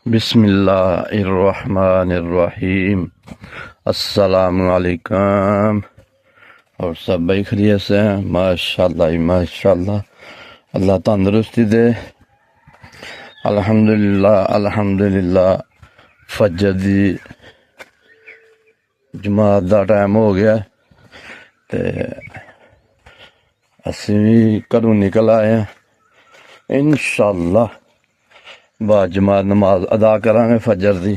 बिस्मिल्लाहिर्रहमानिर्रहीम। अस्सलामुअलैकुम। और सब भाई खैरियत से हैं? माशाल्लाह ही माशाल्लाह, अल्लाह तंदुरुस्ती दे। अल्हम्दुलिल्लाह अल्हम्दुलिल्लाह। फजर दी जमात दा टाइम हो गया ते असीं भी घरों निकल आए हैं। इंशाअल्लाह बाद जमात नमाज अदा करांगे फजर दी।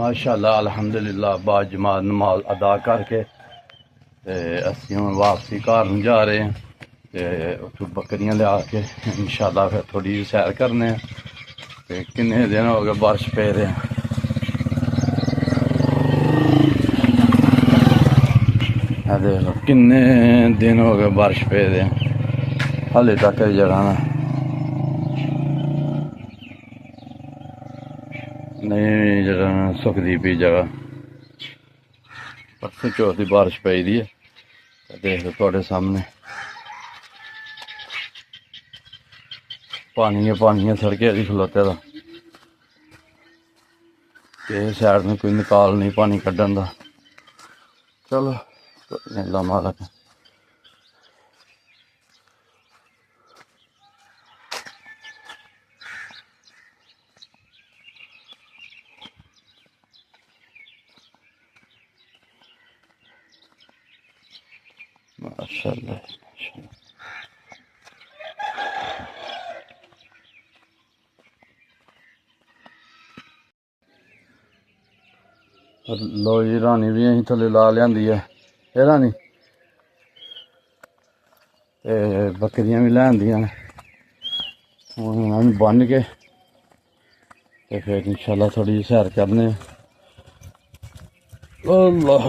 माशाअल्लाह अल्हम्दुलिल्लाह। बाद जमात नमाज अदा करके असीं हुण वापसी घर नूं जा रहे हैं ते उत्थों बकरियां लिया के इंशाअल्लाह फिर थोड़ी जी सैर करने हैं। ते किन्ने दिन हो गए बारिश पेदे देख लो, किन्ने दिन हो गए बारिश पेदे हाले तक जगह ना नहीं जगह सुकदी पई जगह। परसों चौथ की बारिश पई दी है। देख लो थोड़े सामने पानी है सड़के अभी खलोते दा। साइड में कोई निकाल नहीं पानी कड्ढन दा। चलो अल्लाह मालक। माशाअल्लाह माशाअल्लाह। लो जी रानी भी अं थले ला लियांदी है। रानी ते बकरियां भी लैंदियां ने हूँ बन के ते फिर इंशाअल्लाह थोड़ी जी सैर करने। अल्लाह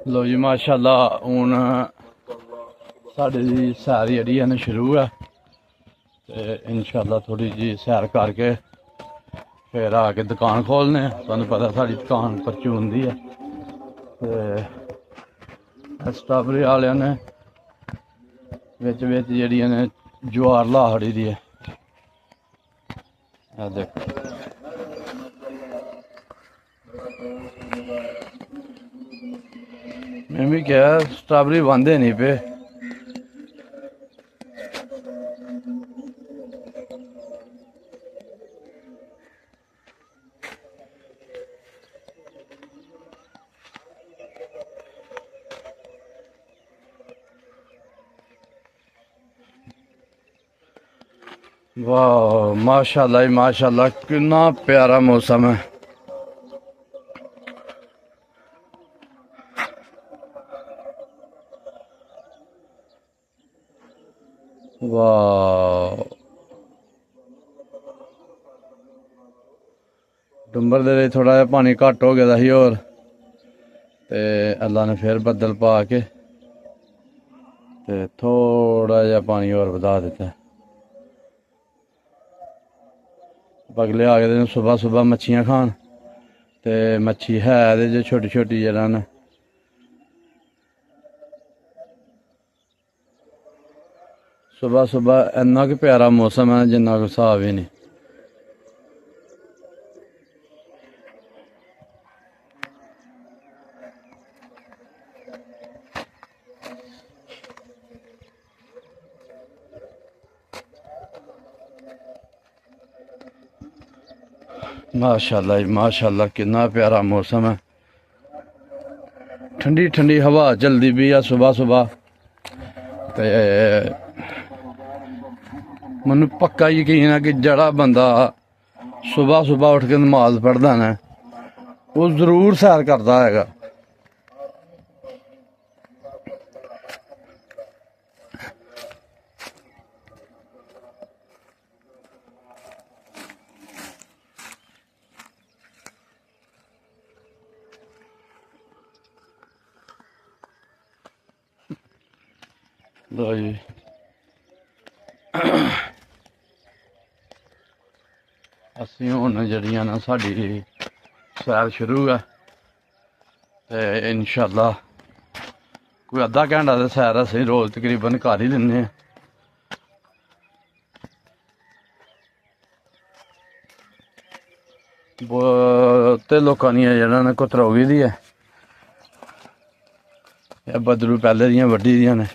लो जी माशाअल्लाह हूँ साढ़ी सैर जी है शुरू है। तो इंशाअल्लाह थोड़ी जी सैर करके फिर आके दुकान खोलने। तुहानू पता साड़ी दुकान परचून दी है। तो स्ट्राबेरी वाले ने बिच बिच जड़ियां ने ज्वार ला खड़ी दी है। देखो मैं भी क्या स्ट्राबेरी बंदे नहीं पे। वाह माशाल्लाह ही माशाल्लाह, कितना प्यारा मौसम है। वाह डुंबर दे विच थोड़ा जिहा पानी घट हो गया सी होर, ते अल्लाह ने फिर बदल पा के ते थोड़ा जिहा पानी होर वधा दिता। बगले आ गए सुबह सुबह मच्छियां खान, ते मच्छी है जो छोटी छोटी जरा न। सुबह सुबह इन्ना कि प्यारा मौसम है जिन्ना कोई हिसाब ही नहीं। माशाल्लाह जी माशाल्लाह, कितना प्यारा मौसम है। ठंडी ठंडी हवा चलती भी है सुबह सुबह, ते मैनू पक्का यकीन है कि जड़ा बंदा सुबह सुबह उठ के नमाज पढ़दा ना, वो जरूर सैर करता है। लो जी असी हुण जड़ियां ना साडी सैर शुरू है, ते इंशाअल्लाह कोई अद्धा घंटा तो सैर असीं रोज़ तकरीबन कर ही लैन्ने। बहुते लोकां दियां जड़ां ने कुतरौगी दी है, बदलू पैह्ले दियां वड्डी दियां ने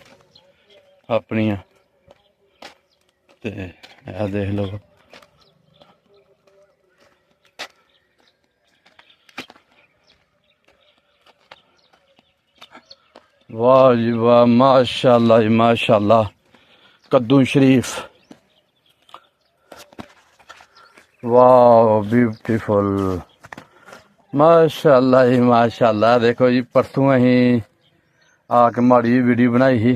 अपनियां, ते देख लो। वाह जी वाह माशाल्लाह जी माशाल्लाह, कद्दू शरीफ वाह ब्यूटीफुल माशाल्लाह जी माशाल्लाह। देखो जी परसों अहीं आके माड़ी वीडियो बनाई ही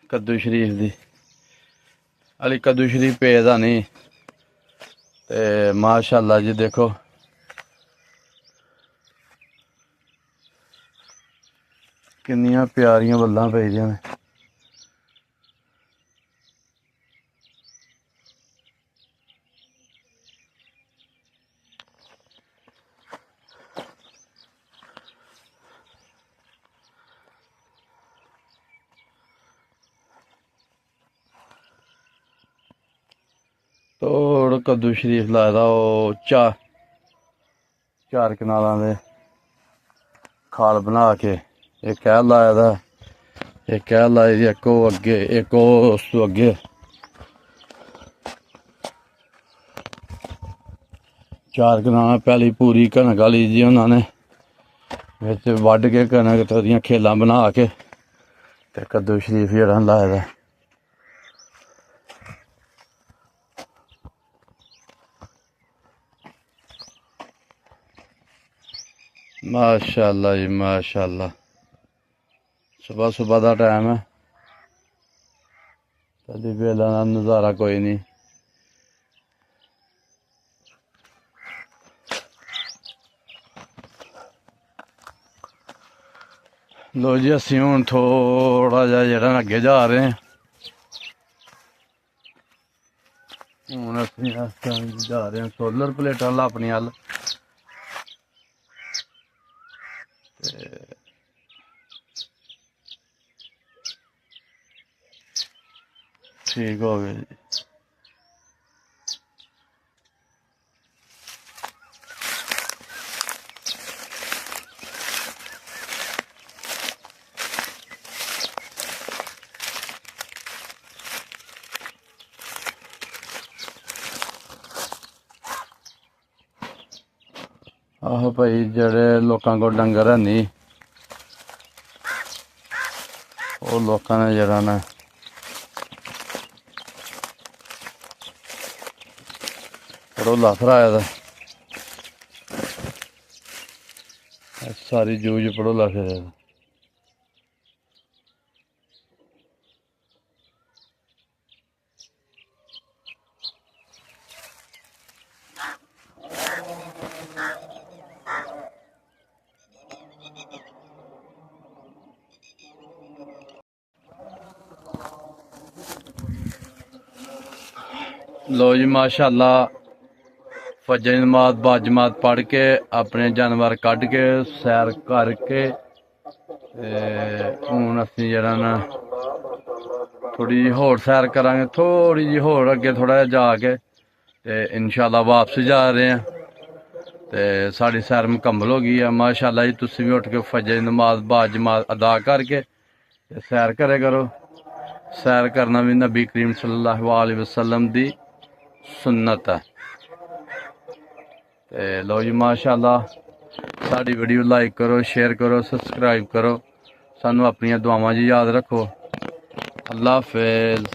कद्दू शरीफ दी, अली कद्दू शरीफ पेदा नहीं, ते माशाल्लाह जी देखो किन्नियां प्यारियां बल्लां पेदियां ने। तोड़ कद्दू शरीफ लाए दा ओह् चार कनालां दे खाल बना के, एक ऐ लाए दा, एक ऐ लाई दी, इक ओह् अग्गे, इक ओह् उस तो अग्गे। चार कनालां पैली पूरी कनक आह्ली जी उन्होंने बिच वड्ढ के कनक ते ओहदियां खेलां बना के ते कद्दू शरीफ जेह्ड़ा लाए दा। माशाल्लाह जी माशाल्लाह, सुबह सुबह का टाइम है, कदी बेल्ला दा नज़ारा कोई नहीं। लो जी असीं हुण थोड़ा जिहा जेह्ड़ा अग्गे जा रहे हैं, हूँ असीं जा रहे हैं सोलर प्लेटां अपनी अल, ठीक हो गए जी। आहो भाई जेह्ड़े लोकां कोल डंगर है नहीं, वो लोकां ने जेह्ड़ा ना पड़ोला फराया दा सारी जूज पड़ोला फिर लो जी माशाअल्लाह फजर की नमाज बाजमात पढ़ के अपने जानवर कढ़ के सैर करके हूँ असी जरा ना थोड़ी जी होर सैर करांगे थोड़ी जी होर अगे थोड़ा जाके इंशाअल्लाह वापस जा रहे हैं तो साड़ी सैर मुकम्मल हो गई है माशाअल्लाह जी। तुसी भी उठ के फजर की नमाज बाजमात अदा करके सैर करे करो। सैर करना भी नबी करीम सल्लल्लाहु अलैहि वसल्लम दी सुन्नत है। ते लो जी माशाअल्लाह साड़ी वीडियो लाइक करो शेयर करो सब्सक्राइब करो सानू अपनी दुआवां जी याद रखो। अल्लाह हाफिज़।